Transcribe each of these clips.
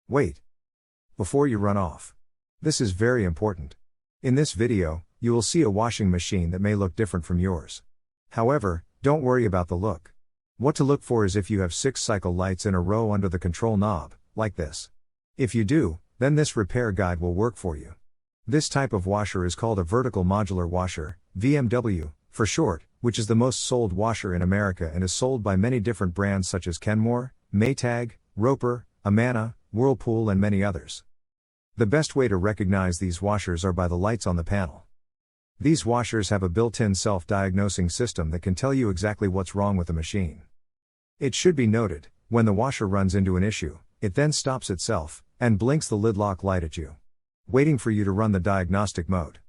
Wait. Before you run off. This is very important. In this video, you will see a washing machine that may look different from yours. However, don't worry about the look. What to look for is if you have 6 cycle lights in a row under the control knob, like this. If you do, then this repair guide will work for you. This type of washer is called a vertical modular washer, VMW, for short, which is the most sold washer in America and is sold by many different brands such as Kenmore, Maytag, Roper, Amana, Whirlpool and many others. The best way to recognize these washers are by the lights on the panel. These washers have a built-in self-diagnosing system that can tell you exactly what's wrong with the machine. It should be noted, when the washer runs into an issue, it then stops itself, and blinks the lid lock light at you, waiting for you to run the diagnostic mode.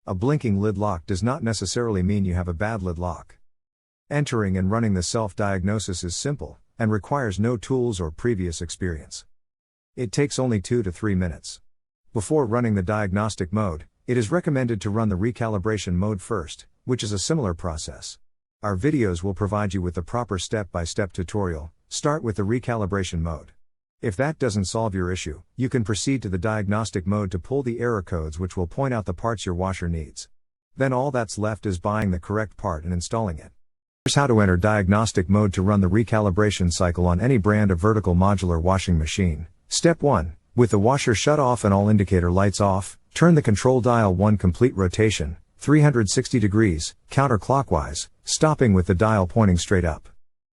A blinking lid lock does not necessarily mean you have a bad lid lock. Entering and running the self-diagnosis is simple, and requires no tools or previous experience. It takes only 2 to 3 minutes. Before running the diagnostic mode, it is recommended to run the recalibration mode first, which is a similar process. Our videos will provide you with the proper step-by-step tutorial. Start with the recalibration mode. If that doesn't solve your issue, you can proceed to the diagnostic mode to pull the error codes which will point out the parts your washer needs. Then all that's left is buying the correct part and installing it. Here's how to enter diagnostic mode to run the recalibration cycle on any brand of vertical modular washing machine. Step 1. With the washer shut off and all indicator lights off, turn the control dial 1 complete rotation, 360 degrees, counterclockwise, stopping with the dial pointing straight up.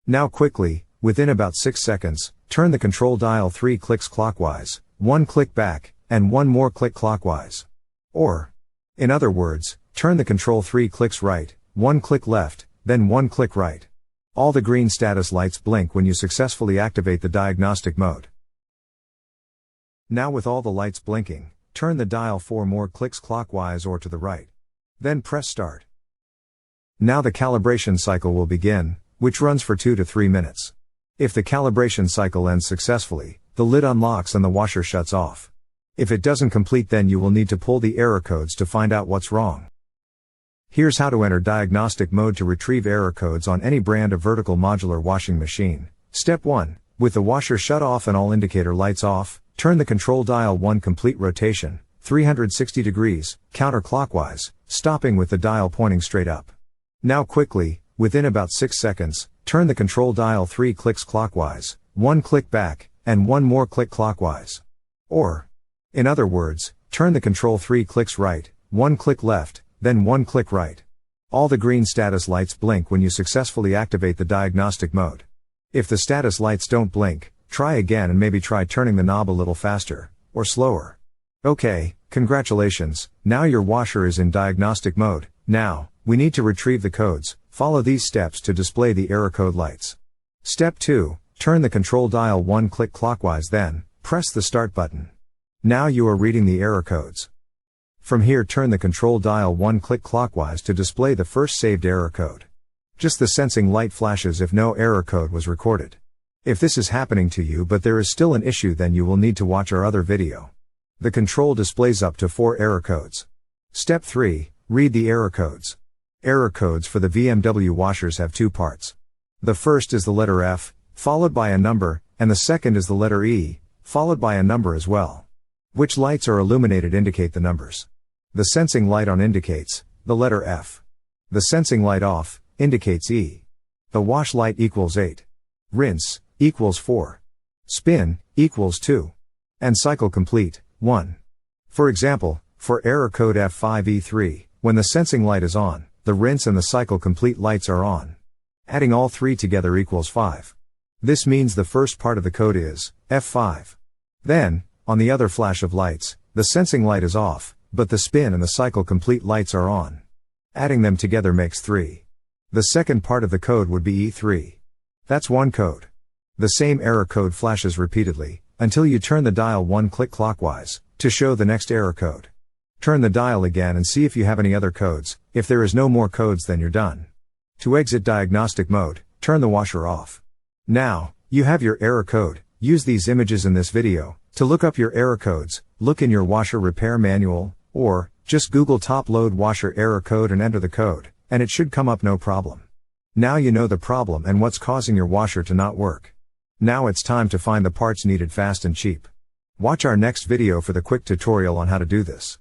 Now quickly, within about 6 seconds, turn the control dial 3 clicks clockwise, 1 click back, and 1 more click clockwise. Or, in other words, turn the control 3 clicks right, 1 click left, then 1 click right. All the green status lights blink when you successfully activate the diagnostic mode. Now with all the lights blinking, turn the dial 4 more clicks clockwise or to the right. Then press start. Now the calibration cycle will begin, which runs for 2 to 3 minutes. If the calibration cycle ends successfully, the lid unlocks and the washer shuts off. If it doesn't complete, then you will need to pull the error codes to find out what's wrong. Here's how to enter diagnostic mode to retrieve error codes on any brand of vertical modular washing machine. Step 1. With the washer shut off and all indicator lights off, turn the control dial 1 complete rotation, 360 degrees, counterclockwise, stopping with the dial pointing straight up. Now quickly, within about 6 seconds, turn the control dial 3 clicks clockwise, 1 click back, and 1 more click clockwise. Or, in other words, turn the control 3 clicks right, 1 click left, then 1 click right. All the green status lights blink when you successfully activate the diagnostic mode. If the status lights don't blink, try again and maybe try turning the knob a little faster, or slower. Okay, congratulations, now your washer is in diagnostic mode. Now, we need to retrieve the codes. Follow these steps to display the error code lights. Step 2. Turn the control dial 1 click clockwise, then press the start button. Now you are reading the error codes. From here, turn the control dial 1 click clockwise to display the first saved error code. Just the sensing light flashes if no error code was recorded. If this is happening to you but there is still an issue, then you will need to watch our other video. The control displays up to 4 error codes. Step 3. Read the error codes. Error codes for the VMW washers have 2 parts. The first is the letter F, followed by a number, and the second is the letter E, followed by a number as well. Which lights are illuminated indicate the numbers. The sensing light on indicates the letter F. The sensing light off indicates E. The wash light equals 8. Rinse equals 4. Spin equals 2. And cycle complete 1. For example, for error code F5E3, when the sensing light is on, the rinse and the cycle complete lights are on. Adding all 3 together equals 5. This means the first part of the code is F5. Then, on the other flash of lights, the sensing light is off, but the spin and the cycle complete lights are on. Adding them together makes 3. The second part of the code would be E3. That's one code. The same error code flashes repeatedly, until you turn the dial 1 click clockwise, to show the next error code. Turn the dial again and see if you have any other codes. If there is no more codes, then you're done. To exit diagnostic mode, turn the washer off. Now, you have your error code. Use these images in this video to look up your error codes. Look in your washer repair manual, or just Google top load washer error code and enter the code, and it should come up no problem. Now you know the problem and what's causing your washer to not work. Now it's time to find the parts needed fast and cheap. Watch our next video for the quick tutorial on how to do this.